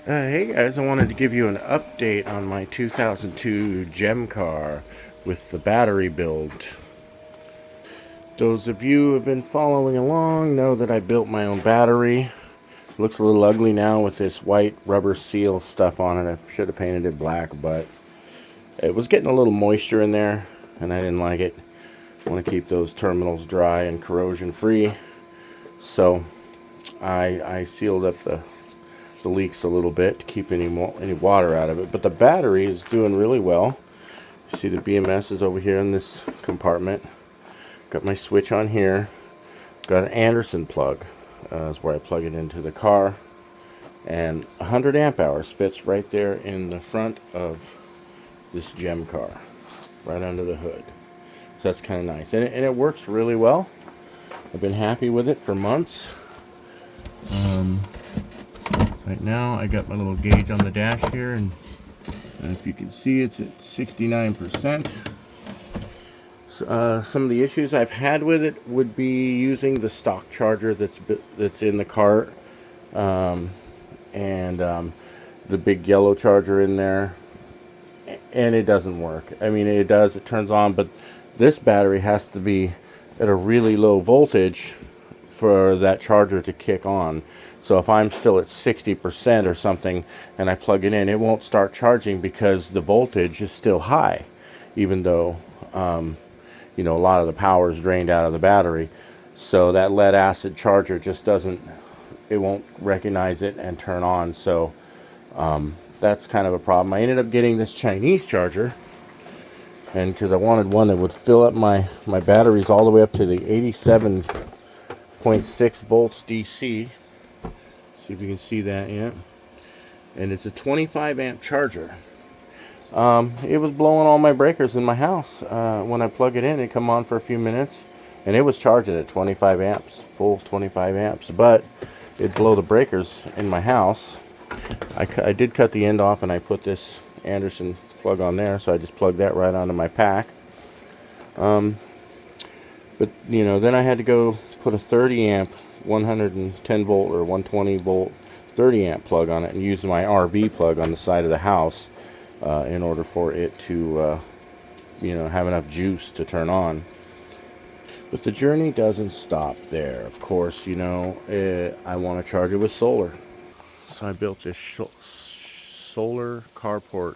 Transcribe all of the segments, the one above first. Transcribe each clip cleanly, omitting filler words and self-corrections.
Hey guys, I wanted to give you an update on my 2002 Gem car with the battery build. Those of you who have been following along know that I built my own battery. It looks a little ugly now with this white rubber seal stuff on it. I should have painted it black, but it was getting a little moisture in there and I didn't like it. I want to keep those terminals dry and corrosion free. So I sealed up the leaks a little bit to keep any water out of it, but the battery is doing really well. You see the BMS is over here in this compartment. Got my switch on here. Got an Anderson plug. Is where I plug it into the car, and 100 amp hours fits right there in the front of this Gem car, right under the hood. So that's kind of nice, and it works really well. I've been happy with it for months. Right now I got my little gauge on the dash here, and if you can see, it's at 69%. Some of the issues I've had with it would be using the stock charger that's in the cart, and the big yellow charger in there, and it doesn't work. I mean, it does, it turns on, but this battery has to be at a really low voltage for that charger to kick on. So if I'm still at 60% or something and I plug it in, it won't start charging because the voltage is still high, even though you know, a lot of the power is drained out of the battery. So that lead acid charger just doesn't, it won't recognize it and turn on. So that's kind of a problem. I ended up getting this Chinese charger, and because I wanted one that would fill up my batteries all the way up to the 87.6 volts DC. See if you can see that, yeah. And it's a 25 amp charger. It was blowing all my breakers in my house. When I plug it in, it come on for a few minutes, and it was charging at 25 amps, full 25 amps, but it'd blow the breakers in my house. I did cut the end off, and I put this Anderson plug on there, so I just plugged that right onto my pack. But, you know, then I had to go put a 30 amp 110 volt or 120 volt 30 amp plug on it and use my RV plug on the side of the house in order for it to you know, have enough juice to turn on. But the journey doesn't stop there. Of course, you know, I want to charge it with solar, so I built this solar carport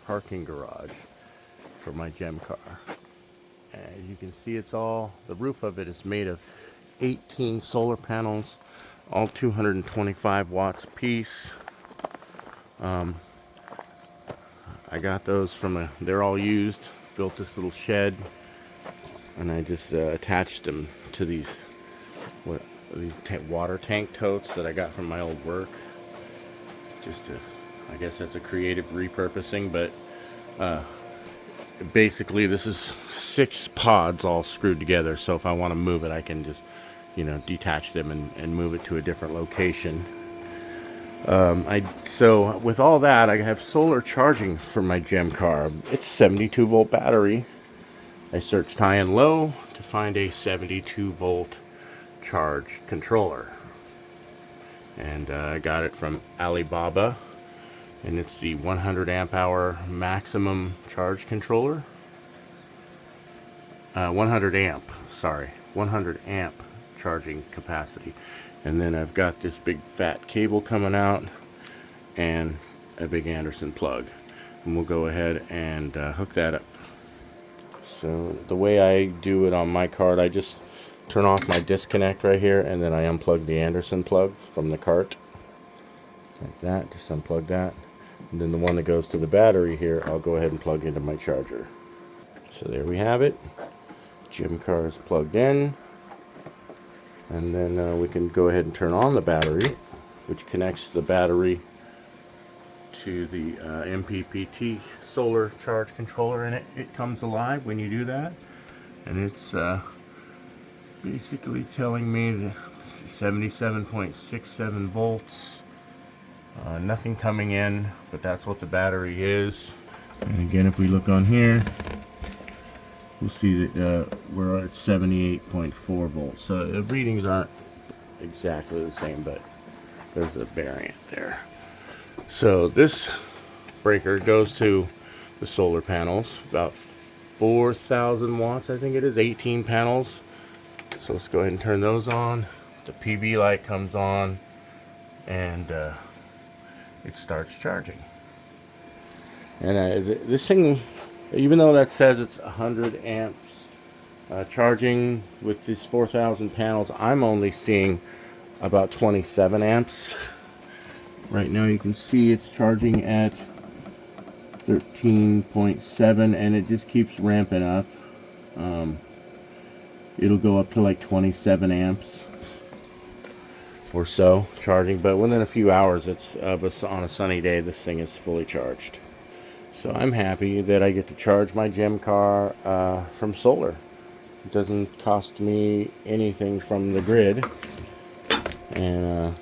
parking garage for my Gem car. As you can see, it's all, the roof of it is made of 18 solar panels, all 225 watts apiece. I got those from they're all used. Built this little shed, and I just attached them to these water tank totes that I got from my old work. Just to, I guess that's a creative repurposing, but basically this is 6 pods all screwed together, so if I want to move it, I can just, you know, detach them and move it to a different location. So with all that, I have solar charging for my Gem car. It's 72 volt battery. I searched high and low to find a 72 volt charge controller, and I got it from Alibaba, and it's the 100 amp hour maximum charge controller. 100 amp charging capacity. And then I've got this big fat cable coming out and a big Anderson plug, and we'll go ahead and hook that up. So the way I do it on my cart, I just turn off my disconnect right here, and then I unplug the Anderson plug from the cart like that. Just unplug that, and then the one that goes to the battery here, I'll go ahead and plug into my charger. So there we have it. Gem car is plugged in, and then we can go ahead and turn on the battery, which connects the battery to the MPPT solar charge controller, and it comes alive when you do that, and it's basically telling me that 77.67 volts. Nothing coming in, but that's what the battery is. And again, if we look on here, we'll see that we're at 78.4 volts. So the readings aren't exactly the same, but there's a variant there. So this breaker goes to the solar panels, about 4,000 watts, I think it is, 18 panels. So let's go ahead and turn those on. The PV light comes on, and it starts charging. And this thing, even though that says it's 100 amps charging with these 4,000 panels, I'm only seeing about 27 amps. Right now you can see it's charging at 13.7, and it just keeps ramping up. It'll go up to like 27 amps or so charging, but within a few hours, it's on a sunny day, this thing is fully charged. So I'm happy that I get to charge my Gem car from solar. It doesn't cost me anything from the grid, and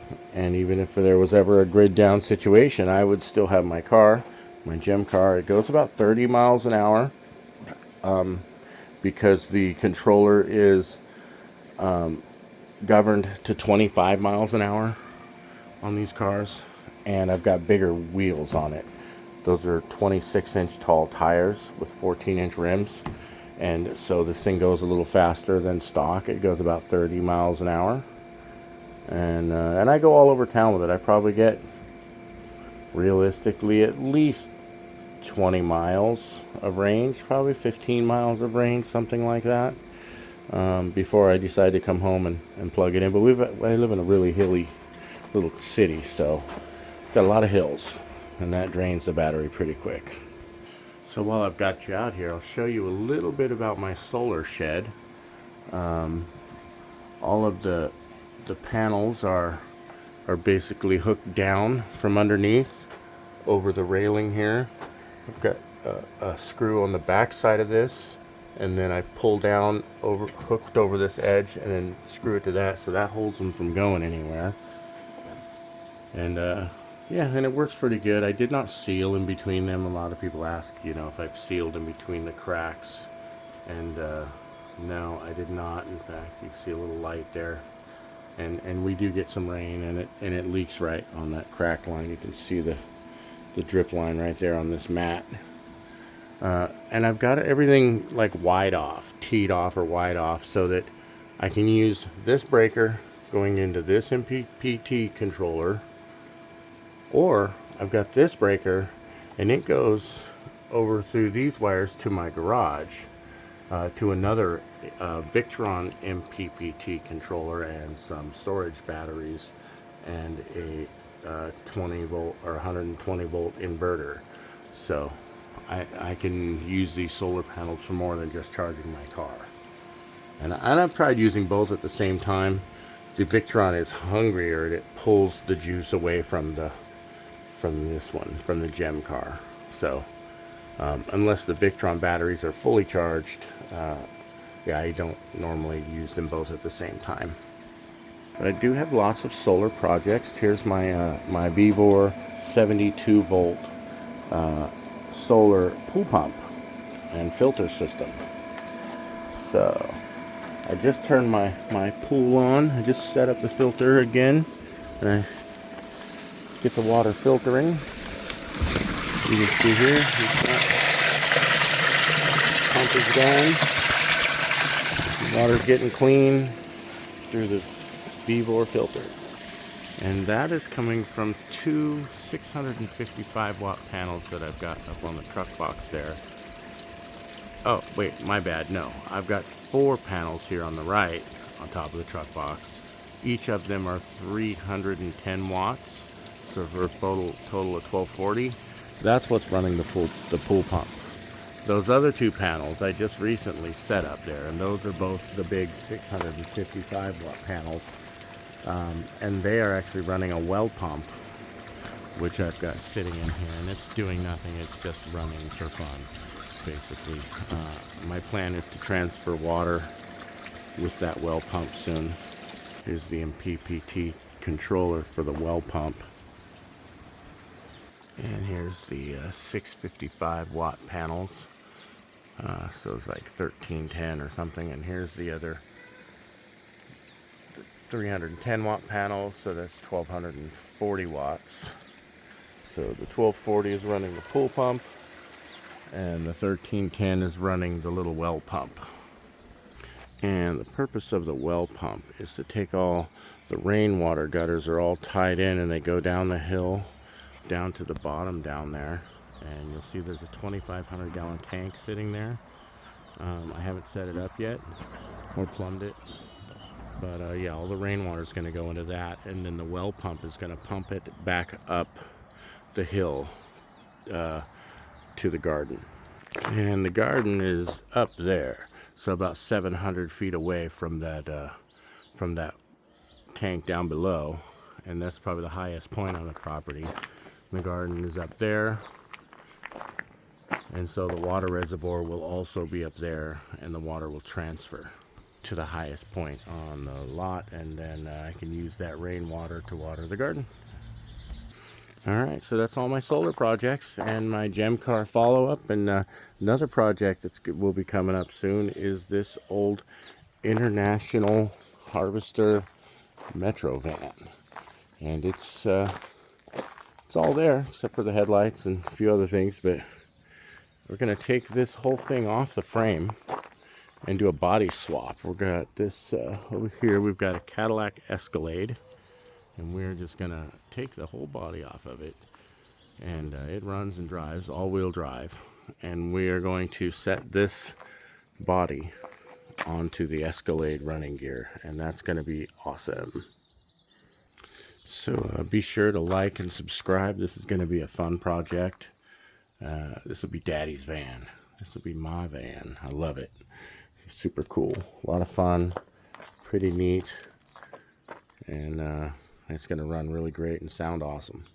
even if there was ever a grid down situation, I would still have my car, my Gem car. It goes about 30 miles an hour because the controller is governed to 25 miles an hour on these cars, and I've got bigger wheels on it. Those are 26-inch tall tires with 14-inch rims, and so this thing goes a little faster than stock. It goes about 30 miles an hour, and I go all over town with it. I probably get, realistically, at least 20 miles of range, probably 15 miles of range, something like that, before I decide to come home and plug it in. But I live in a really hilly little city, so got a lot of hills, and that drains the battery pretty quick. So while I've got you out here, I'll show you a little bit about my solar shed. All of the panels are basically hooked down from underneath over the railing here. I've got a screw on the back side of this, and then I pull down hooked over this edge, and then screw it to that, so that holds them from going anywhere. And yeah, and it works pretty good. I did not seal in between them. A lot of people ask, if I've sealed in between the cracks, and no, I did not. In fact, you can see a little light there, and we do get some rain, and it leaks right on that crack line. You can see the drip line right there on this mat. And I've got everything like teed off or wide off, so that I can use this breaker going into this MPPT controller, or I've got this breaker and it goes over through these wires to my garage, to another Victron MPPT controller and some storage batteries and a 20 volt or 120 volt inverter. So I can use these solar panels for more than just charging my car. And I've tried using both at the same time. The Victron is hungrier, and it pulls the juice away from the Gem car. So unless the Victron batteries are fully charged, yeah, I don't normally use them both at the same time. But I do have lots of solar projects. Here's my my Vivor 72 volt solar pool pump and filter system. So I just turned my pool on. I just set up the filter again, and I get the water filtering. You can see here, pump is going. The water's getting clean through the Vivor filter. And that is coming from two 655 watt panels that I've got up on the truck box there. Oh, wait, my bad. No, I've got 4 panels here on the right on top of the truck box. Each of them are 310 watts, so for a total of 1240. That's what's running the pool pump. Those other 2 panels I just recently set up there, and those are both the big 655 watt panels. And they are actually running a well pump, which I've got sitting in here, and it's doing nothing. It's just running for fun, basically. My plan is to transfer water with that well pump soon. Here's the MPPT controller for the well pump. And here's the 655 watt panels. So it's like 1310 or something. And here's the other 310 watt panel, so that's 1240 watts. So the 1240 is running the pool pump, and the 1310 is running the little well pump. And the purpose of the well pump is to take all the rainwater gutters are all tied in, and they go down the hill down to the bottom down there, and you'll see there's a 2,500 gallon tank sitting there. I haven't set it up yet or plumbed it, but yeah, all the rainwater is going to go into that, and then the well pump is going to pump it back up the hill to the garden. And the garden is up there, so about 700 feet away from that tank down below, and that's probably the highest point on the property. The garden is up there, and so the water reservoir will also be up there, and the water will transfer to the highest point on the lot, and then I can use that rainwater to water the garden. Alright, so that's all my solar projects and my Gem car follow-up. And another project that will be coming up soon is this old International Harvester Metro van. And it's all there except for the headlights and a few other things, but we're going to take this whole thing off the frame and do a body swap. We've got this over here, we've got a Cadillac Escalade, and we're just going to take the whole body off of it, and it runs and drives all-wheel drive, and we are going to set this body onto the Escalade running gear, and that's going to be awesome. So be sure to like and subscribe. This is going to be a fun project. This will be Daddy's van. This will be my van. I love it. Super cool. A lot of fun. Pretty neat. And it's going to run really great and sound awesome.